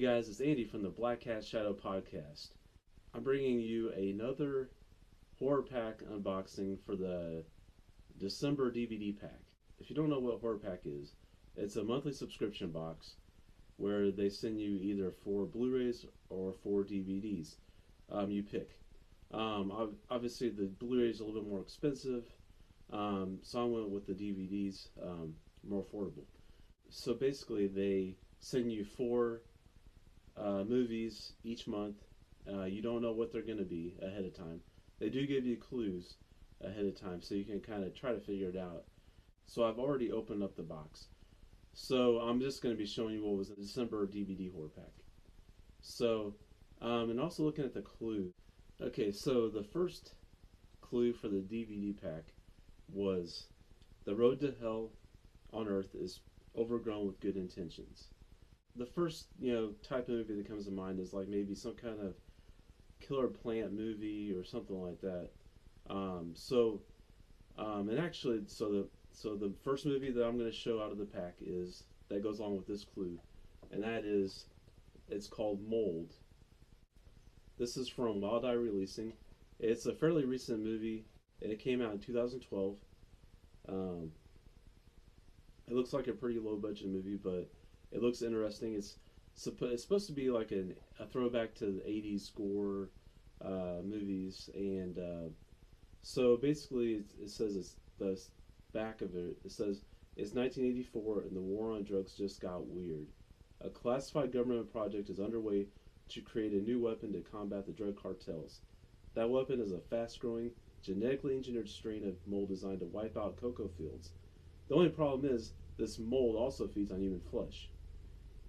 guys, it's Andy from the Black Cat Shadow Podcast. I'm bringing you another horror pack unboxing for the December DVD pack. If you don't know what HorrorPack is, it's a monthly subscription box where they send you either 4 Blu-rays or 4 DVDs. You pick. Obviously, the Blu-ray is a little bit more expensive, so I went with the DVDs, more affordable. So basically, they send you 4 movies each month. You don't know what they're going to be ahead of time. They do give you clues ahead of time, so you can kind of try to figure it out. So I've already opened up the box. So I'm just going to be showing you what was the December DVD horror pack. So, and also looking at the clue. Okay, so the first clue for the DVD pack was the road to hell on earth is overgrown with good intentions. The first, type of movie that comes to mind is like maybe some kind of killer plant movie or something like that. And actually, so the first movie that I'm going to show out of the pack is that goes along with this clue, and that is it's called Mold. This is from Wild Eye Releasing. It's a fairly recent movie, and it came out in 2012. It looks like a pretty low budget movie, but it looks interesting. It's supposed to be like a throwback to the 80s gore movies, and so basically it says it's the back of it. It says it's 1984 and the war on drugs just got weird. A classified government project is underway to create a new weapon to combat the drug cartels. That weapon is a fast-growing, genetically engineered strain of mold designed to wipe out cocoa fields. The only problem is this mold also feeds on human flesh.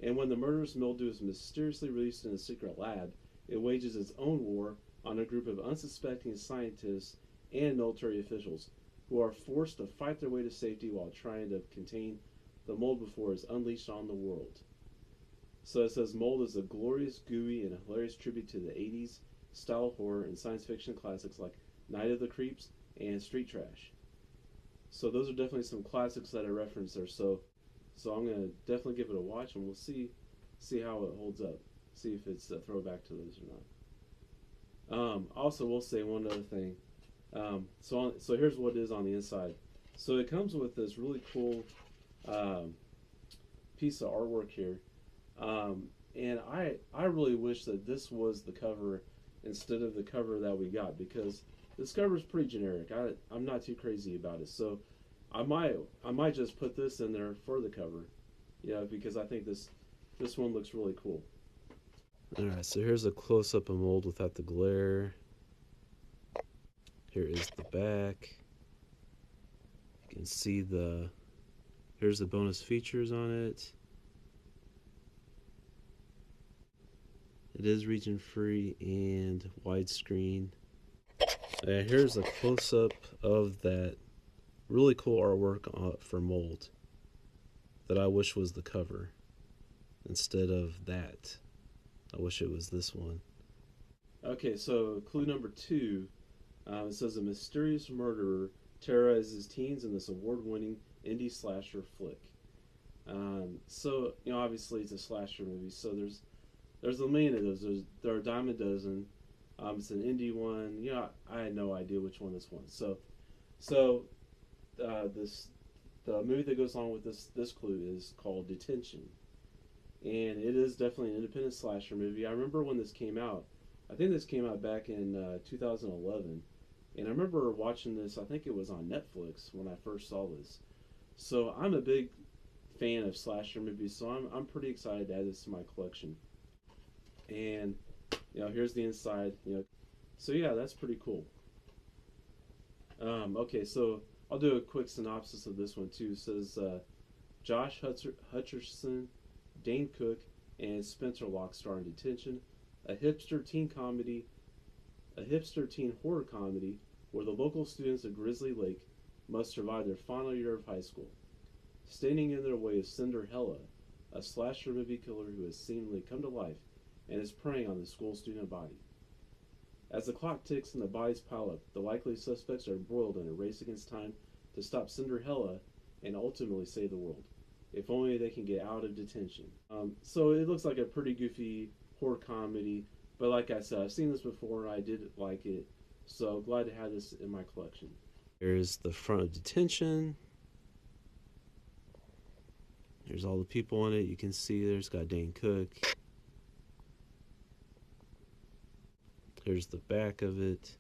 And when the murderous mildew is mysteriously released in a secret lab, it wages its own war on a group of unsuspecting scientists and military officials who are forced to fight their way to safety while trying to contain the mold before it's unleashed on the world. So it says Mold is a glorious, gooey, and hilarious tribute to the 80s style horror and science fiction classics like Night of the Creeps and Street Trash. So those are definitely some classics that I referenced there. So I'm going to definitely give it a watch, and we'll see how it holds up. See if it's a throwback to those or not. Also, we'll say one other thing. So here's what it is on the inside. So it comes with this really cool piece of artwork here. And I really wish that this was the cover instead of the cover that we got, because this cover is pretty generic. I'm not too crazy about it. So I might just put this in there for the cover, because I think this one looks really cool. Alright, so here's a close-up of Mold without the glare. Here is the back. You can see here's the bonus features on it. It is region free and widescreen. Here's a close-up of that really cool artwork for Mold that I wish was the cover instead of that. I wish it was this one. Okay, so clue number 2. It says a mysterious murderer terrorizes teens in this award-winning indie slasher flick. So obviously it's a slasher movie. So there's a million of those. There are a dime a dozen. It's an indie one. I had no idea which one this was. So the movie that goes along with this clue is called Detention, and it is definitely an independent slasher movie. I remember when this came out. I think this came out back in 2011, and I remember watching this. I think it was on Netflix when I first saw this. So I'm a big fan of slasher movies, so I'm pretty excited to add this to my collection. And here's the inside. So yeah, that's pretty cool. Okay, so I'll do a quick synopsis of this one too. It says Josh Hutcherson, Dane Cook, and Spencer Locke star in Detention, a hipster teen horror comedy where the local students of Grizzly Lake must survive their final year of high school. Standing in their way is Cinderella, a slasher movie killer who has seemingly come to life and is preying on the school student body. As the clock ticks and the bodies pile up, the likely suspects are embroiled in a race against time to stop Cinderella and ultimately save the world. If only they can get out of detention. So it looks like a pretty goofy horror comedy, but like I said, I've seen this before and I did like it, so glad to have this in my collection. Here's the front of Detention. There's all the people in it. You can see there's got Dane Cook. Here's the back of it.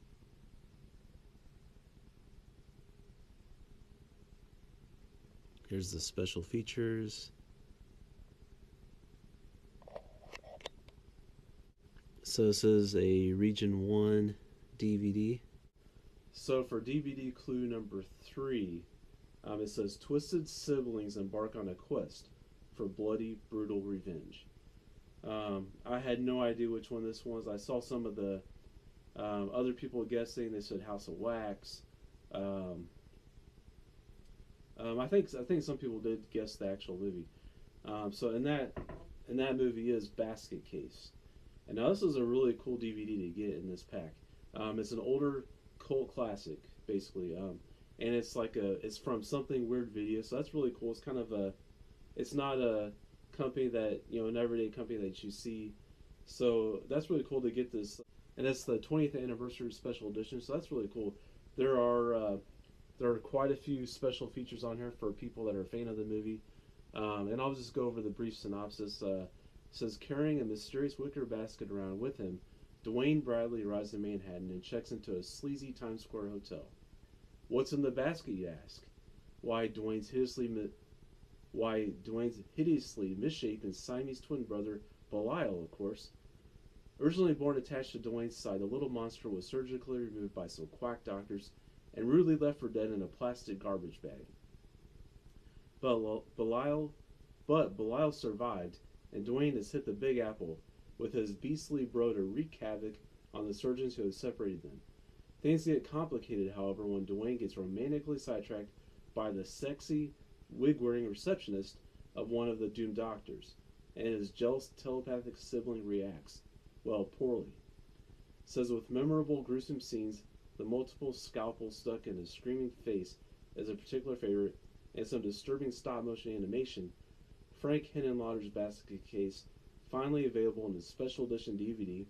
Here's the special features. So this is a Region 1 DVD. So for DVD clue number 3, it says twisted siblings embark on a quest for bloody, brutal revenge. I had no idea which one this was. I saw some of the other people guessing. They said House of Wax. I think some people did guess the actual movie. So in that movie is Basket Case. And now this is a really cool DVD to get in this pack. It's an older cult classic, basically, and it's from Something Weird Video, so that's really cool. It's kind of it's not a company that an everyday company that you see, so that's really cool to get this, and it's the 20th anniversary special edition, so that's really cool. There are quite a few special features on here for people that are a fan of the movie, and I'll just go over the brief synopsis. It says, carrying a mysterious wicker basket around with him, Dwayne Bradley arrives in Manhattan and checks into a sleazy Times Square hotel. What's in the basket, you ask? Why, Dwayne's hideously misshapen Siamese twin brother, Belial, of course. Originally born attached to Dwayne's side, the little monster was surgically removed by some quack doctors and rudely left for dead in a plastic garbage bag. But Belial survived, and Dwayne has hit the Big Apple with his beastly bro to wreak havoc on the surgeons who have separated them. Things get complicated, however, when Dwayne gets romantically sidetracked by the sexy, wig-wearing receptionist of one of the doomed doctors, and his jealous telepathic sibling reacts, well, poorly. It says, with memorable gruesome scenes, the multiple scalpels stuck in his screaming face is a particular favorite, and some disturbing stop-motion animation, Frank Henenlotter's Basket Case, finally available in his special edition DVD,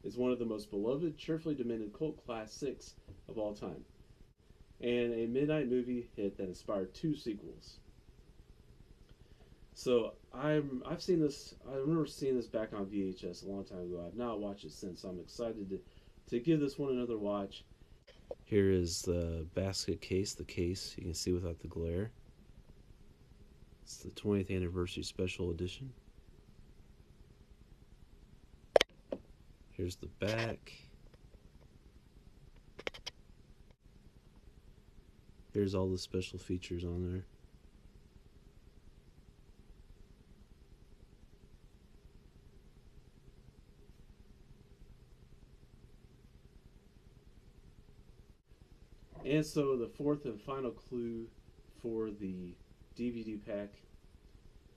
is one of the most beloved, cheerfully demented cult classics of all time, and a midnight movie hit that inspired 2 sequels. So I've seen this. I remember seeing this back on VHS a long time ago. I've not watched it since, so I'm excited to give this one another watch. Here is the Basket Case, the case you can see without the glare. It's the 20th anniversary special edition. Here's the back. Here's all the special features on there. And so the fourth and final clue for the DVD pack,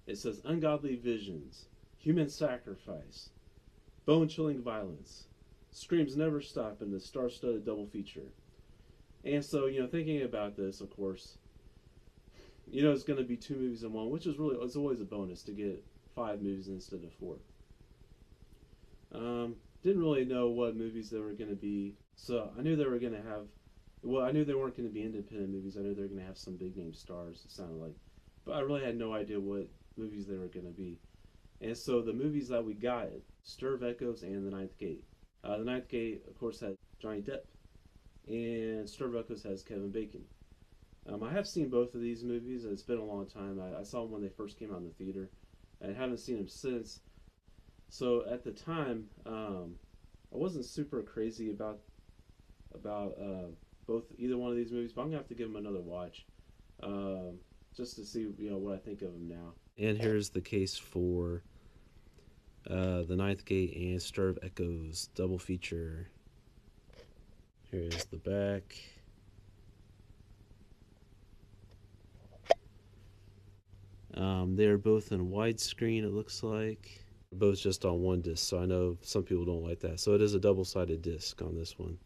it says ungodly visions, human sacrifice, bone-chilling violence, screams never stop in the star-studded double feature. And so, thinking about this, of course, it's going to be 2 movies in one, which is it's always a bonus to get 5 movies instead of 4. Didn't really know what movies they were going to be, so I knew they were going to have. Well, I knew they weren't going to be independent movies. I knew they were going to have some big name stars, it sounded like. But I really had no idea what movies they were going to be. And so the movies that we got, Stir of Echoes and The Ninth Gate. The Ninth Gate, of course, had Johnny Depp. And Stir of Echoes has Kevin Bacon. I have seen both of these movies. It's been a long time. I saw them when they first came out in the theater. And haven't seen them since. So at the time, I wasn't super crazy about either one of these movies, but I'm gonna have to give them another watch, just to see what I think of them now. And here's the case for The Ninth Gate and Stir of Echoes double feature. Here's the back. They're both in widescreen, it looks like. They're both just on one disc, so I know some people don't like that. So it is a double-sided disc on this one.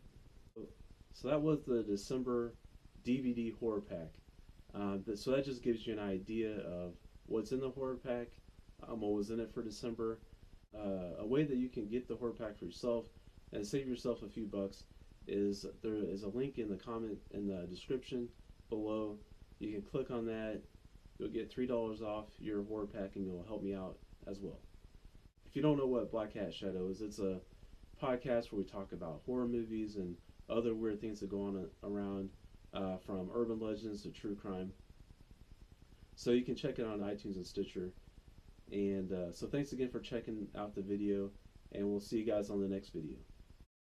So that was the December DVD horror pack. So that just gives you an idea of what's in the horror pack, what was in it for December, a way that you can get the horror pack for yourself and save yourself a few bucks is there is a link in the comment in the description below. You can click on that. You'll get $3 off your horror pack, and you'll help me out as well. If you don't know what Black Hat Shadow is, it's a podcast where we talk about horror movies and other weird things that go on around, from urban legends to true crime. So you can check it on iTunes and Stitcher. And so thanks again for checking out the video, and we'll see you guys on the next video.